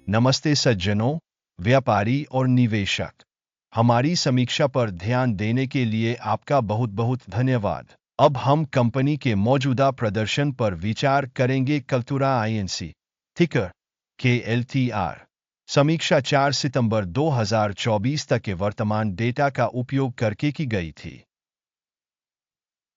नमस्ते सज्जनों, व्यापारी और निवेशक। हमारी समीक्षा पर ध्यान देने के लिए आपका बहुत बहुत धन्यवाद। अब हम कंपनी के मौजूदा प्रदर्शन पर विचार करेंगे। कल्तुरा आईएनसी टिकर KLTR समीक्षा 4 सितंबर 2024 तक के वर्तमान डेटा का उपयोग करके की गई थी।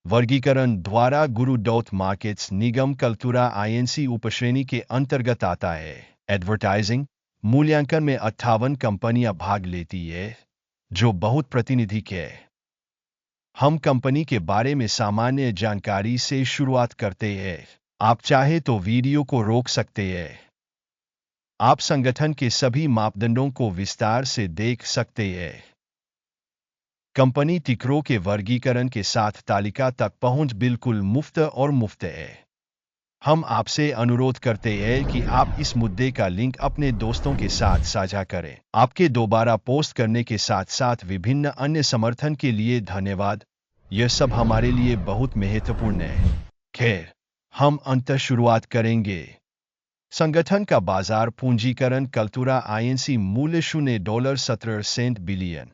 वर्गीकरण द्वारा गुरु डॉट मार्केट्स निगम कल्तुरा आईएनसी उपश्रेणी के अंतर्गत आता है। एडवर्टाइजिंग मूल्यांकन में 58 कंपनियां भाग लेती है, जो बहुत प्रातिनिधिक है। हम कंपनी के बारे में सामान्य जानकारी से शुरुआत करते हैं। आप चाहे तो वीडियो को रोक सकते हैं। आप संगठन के सभी मापदंडों को विस्तार से देख सकते हैं। कंपनी टिकरों के वर्गीकरण के साथ तालिका तक पहुंच बिल्कुल मुफ्त और मुफ्त है। हम आपसे अनुरोध करते हैं कि आप इस मुद्दे का लिंक अपने दोस्तों के साथ साझा करें। आपके दोबारा पोस्ट करने के साथ साथ विभिन्न अन्य समर्थन के लिए धन्यवाद। यह सब हमारे लिए बहुत महत्वपूर्ण है। खैर, हम अंत शुरुआत करेंगे। संगठन का बाजार पूंजीकरण कल्तुरा आईएनसी मूल्य $0.17 बिलियन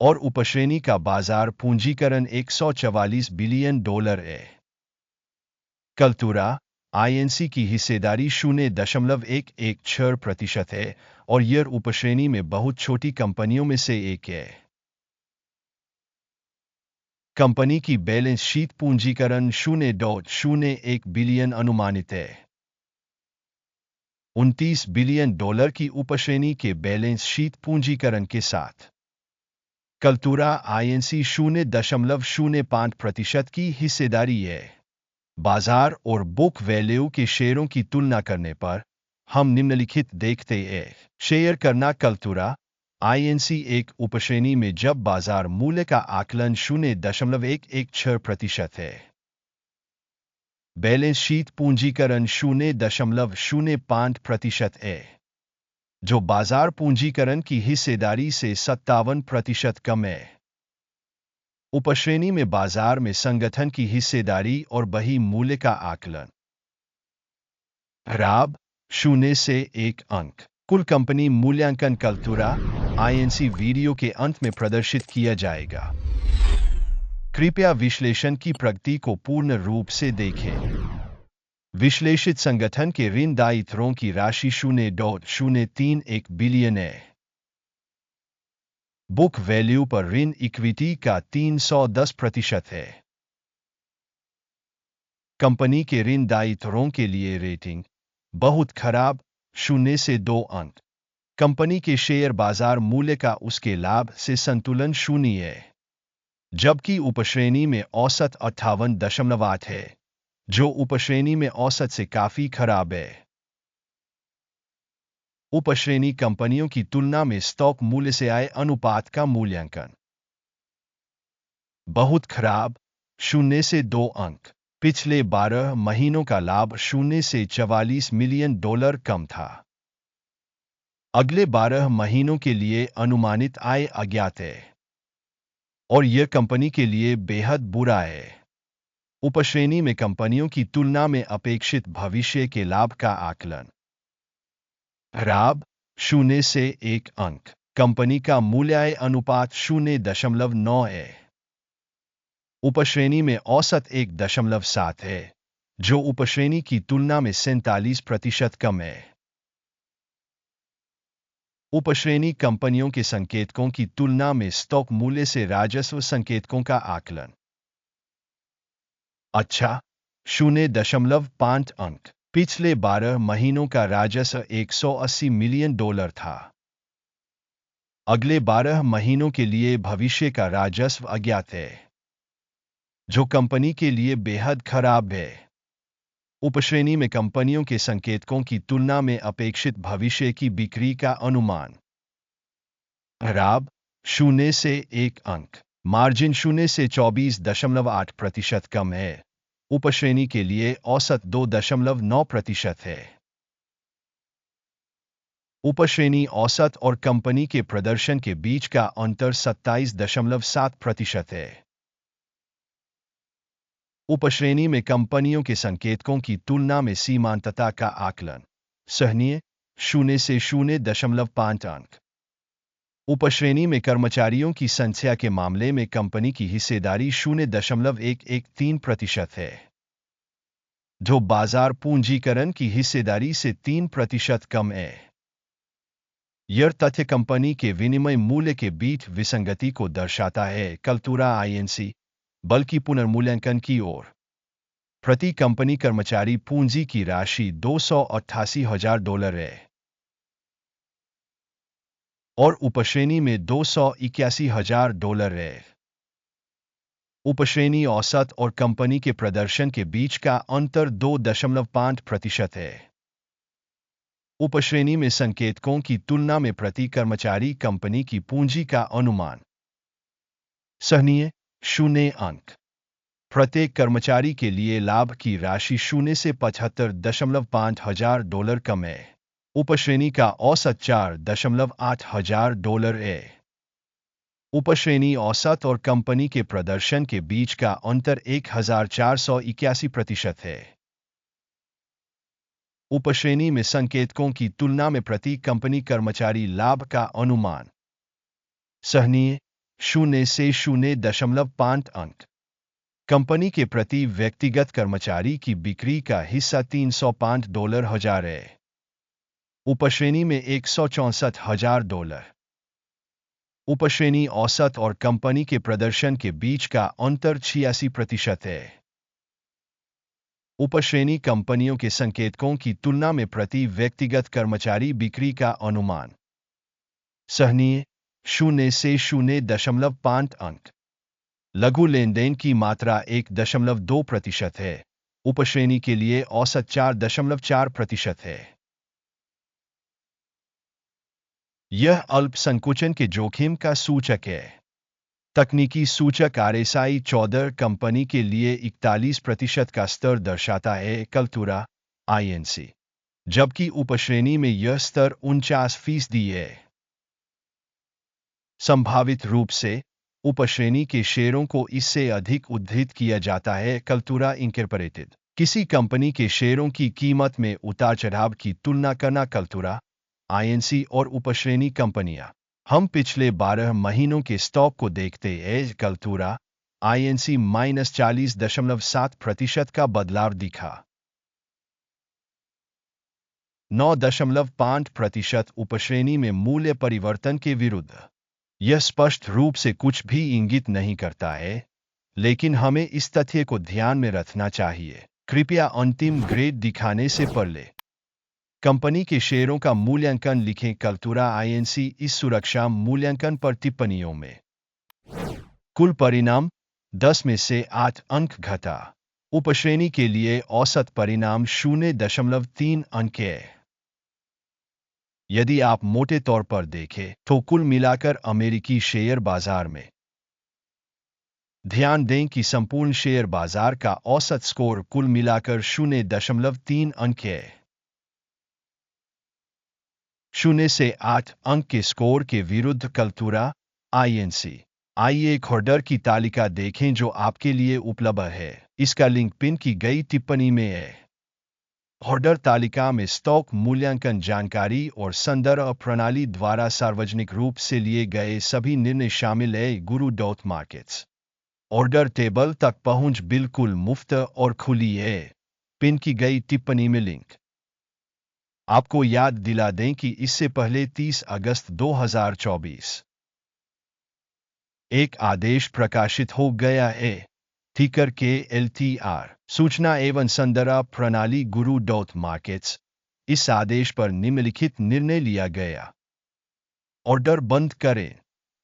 और उपश्रेणी का बाजार पूंजीकरण $144 बिलियन है। कल्तुरा आईएनसी की हिस्सेदारी 0.116% है और यह उपश्रेणी में बहुत छोटी कंपनियों में से एक है। कंपनी की बैलेंस शीट पूंजीकरण $0.01 बिलियन अनुमानित है। $29 बिलियन की उपश्रेणी के बैलेंस शीट पूंजीकरण के साथ कल्तुरा आईएनसी 0.05% की हिस्सेदारी है। बाजार और बुक वैल्यू के शेयरों की तुलना करने पर हम निम्नलिखित देखते हैं। शेयर करना कल्तुरा आईएनसी एक उपश्रेणी में जब बाजार मूल्य का आकलन 0.116% है। बैलेंस शीट पूंजीकरण 0.05% है, जो बाजार पूंजीकरण की हिस्सेदारी से 57% कम है। उपश्रेणी में बाजार में संगठन की हिस्सेदारी और बही मूल्य का आकलन। लाभ 0 से 1 अंक। कुल कंपनी मूल्यांकन कल्तुरा आईएनसी वीडियो के अंत में प्रदर्शित किया जाएगा। कृपया विश्लेषण की प्रगति को पूर्ण रूप से देखें। विश्लेषित संगठन के ऋण दायित्वों की राशि 0.031 बिलियन है। बुक वैल्यू पर ऋण इक्विटी का 310% है। कंपनी के ऋण दायित्वों के लिए रेटिंग बहुत खराब 0 से 2 अंक। कंपनी के शेयर बाजार मूल्य का उसके लाभ से संतुलन 0 है, जबकि उपश्रेणी में औसत 58.8 है, जो उपश्रेणी में औसत से काफी खराब है। उपश्रेणी कंपनियों की तुलना में स्टॉक मूल्य से आय अनुपात का मूल्यांकन बहुत खराब 0 से 2 अंक। पिछले 12 महीनों का लाभ 0 से $44 मिलियन कम था। अगले 12 महीनों के लिए अनुमानित आय अज्ञात है और यह कंपनी के लिए बेहद बुरा है। उपश्रेणी में कंपनियों की तुलना में अपेक्षित भविष्य के लाभ का आकलन। लाभ 0 से 1 अंक। कंपनी का मूल्य अनुपात 0.9 है। उपश्रेणी में औसत 1.7 है, जो उपश्रेणी की तुलना में 47% कम है। उपश्रेणी कंपनियों के संकेतकों की तुलना में स्टॉक मूल्य से राजस्व संकेतकों का आकलन अच्छा 0.5 अंक। पिछले 12 महीनों का राजस्व $180 मिलियन था। अगले 12 महीनों के लिए भविष्य का राजस्व अज्ञात है, जो कंपनी के लिए बेहद खराब है। उपश्रेणी में कंपनियों के संकेतकों की तुलना में अपेक्षित भविष्य की बिक्री का अनुमान। लाभ 0 से 1 अंक। मार्जिन 0 से 24.8% कम है। उपश्रेणी के लिए औसत 2.9% है। उपश्रेणी औसत और कंपनी के प्रदर्शन के बीच का अंतर 27.7% है। उपश्रेणी में कंपनियों के संकेतकों की तुलना में सीमांतता का आकलन सहनीय 0 से 0.5 अंक। उपश्रेणी में कर्मचारियों की संख्या के मामले में कंपनी की हिस्सेदारी 0.113% है, जो बाजार पूंजीकरण की हिस्सेदारी से 3% कम है। यह तथ्य कंपनी के विनिमय मूल्य के बीच विसंगति को दर्शाता है। कल्तुरा आईएनसी बल की पुनर्मूल्यांकन की ओर। प्रति कंपनी कर्मचारी पूंजी की राशि $288,000 है और उपश्रेणी में $281,000 है। उपश्रेणी औसत और कंपनी के प्रदर्शन के बीच का अंतर 2.5% है। उपश्रेणी में संकेतकों की तुलना में प्रति कर्मचारी कंपनी की पूंजी का अनुमान। सराहनीय 0 अंक। प्रत्येक कर्मचारी के लिए लाभ की राशि 0 से $75,500 कम है। उपश्रेणी का औसत $4,800 है। उपश्रेणी औसत और कंपनी के प्रदर्शन के बीच का अंतर 1,481% है। उपश्रेणी में संकेतकों की तुलना में प्रति कंपनी कर्मचारी लाभ का अनुमान। सराहनीय 0 से 0.5 अंक। कंपनी के प्रति व्यक्तिगत कर्मचारी की बिक्री का हिस्सा $305,000 है। उपश्रेणी में $164,000। उपश्रेणी औसत और कंपनी के प्रदर्शन के बीच का अंतर 86% है। उपश्रेणी कंपनियों के संकेतकों की तुलना में प्रति व्यक्तिगत कर्मचारी बिक्री का अनुमान। सराहनीय 0 से 0.5 अंक। लघु लेनदेन की मात्रा 1.2% है। उपश्रेणी के लिए औसत 4.4% है। यह अल्प संकुचन के जोखिम का सूचक है। तकनीकी सूचक RSI 14 कंपनी के लिए 41% का स्तर दर्शाता है। कल्तुरा आईएनसी, जबकि उपश्रेणी में यह स्तर 49% है। संभावित रूप से उपश्रेणी के शेयरों को इससे अधिक उद्धृत किया जाता है। कल्तुरा इंकॉर्पोरेटेड। किसी कंपनी के शेयरों की कीमत में उतार चढ़ाव की तुलना करना। कल्तुरा आईएनसी और उपश्रेणी कंपनियां। हम पिछले 12 महीनों के स्टॉक को देखते हैं। कल्तुरा आईएनसी -40.7% का बदलाव दिखा। 9.5% उपश्रेणी में मूल्य परिवर्तन के विरुद्ध। यह स्पष्ट रूप से कुछ भी इंगित नहीं करता है, लेकिन हमें इस तथ्य को ध्यान में रखना चाहिए। कृपया अंतिम ग्रेड दिखाने से पहले कंपनी के शेयरों का मूल्यांकन लिखें। कल्तुरा आईएनसी इस सुरक्षा मूल्यांकन पर टिप्पणियों में कुल परिणाम 10 में से 8 अंक घटा। उपश्रेणी के लिए औसत परिणाम 0.3 अंक है। यदि आप मोटे तौर पर देखें तो कुल मिलाकर अमेरिकी शेयर बाजार में ध्यान दें कि संपूर्ण शेयर बाजार का औसत स्कोर कुल मिलाकर 0.3 अंक है। 0 से 8 अंक के स्कोर के विरुद्ध कल्तुरा आईएनसी। आइए एक होल्डर की तालिका देखें जो आपके लिए उपलब्ध है। इसका लिंक पिन की गई टिप्पणी में है। होल्डर तालिका में स्टॉक मूल्यांकन जानकारी और संदर्भ प्रणाली द्वारा सार्वजनिक रूप से लिए गए सभी निर्णय शामिल है। guru.markets ऑर्डर टेबल तक पहुंच बिल्कुल मुफ्त और खुली है। पिन की गई टिप्पणी में लिंक। आपको याद दिला दें कि इससे पहले 30 अगस्त 2024 एक आदेश प्रकाशित हो गया है। टिकर के LTR सूचना एवं संदर्भ प्रणाली guru.markets। इस आदेश पर निम्नलिखित निर्णय लिया गया। ऑर्डर बंद करें।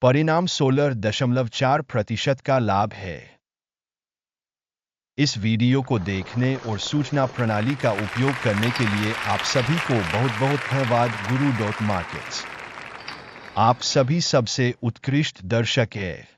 परिणाम 16.4% का लाभ है। इस वीडियो को देखने और सूचना प्रणाली का उपयोग करने के लिए आप सभी को बहुत बहुत धन्यवाद। guru.markets आप सभी सबसे उत्कृष्ट दर्शक हैं।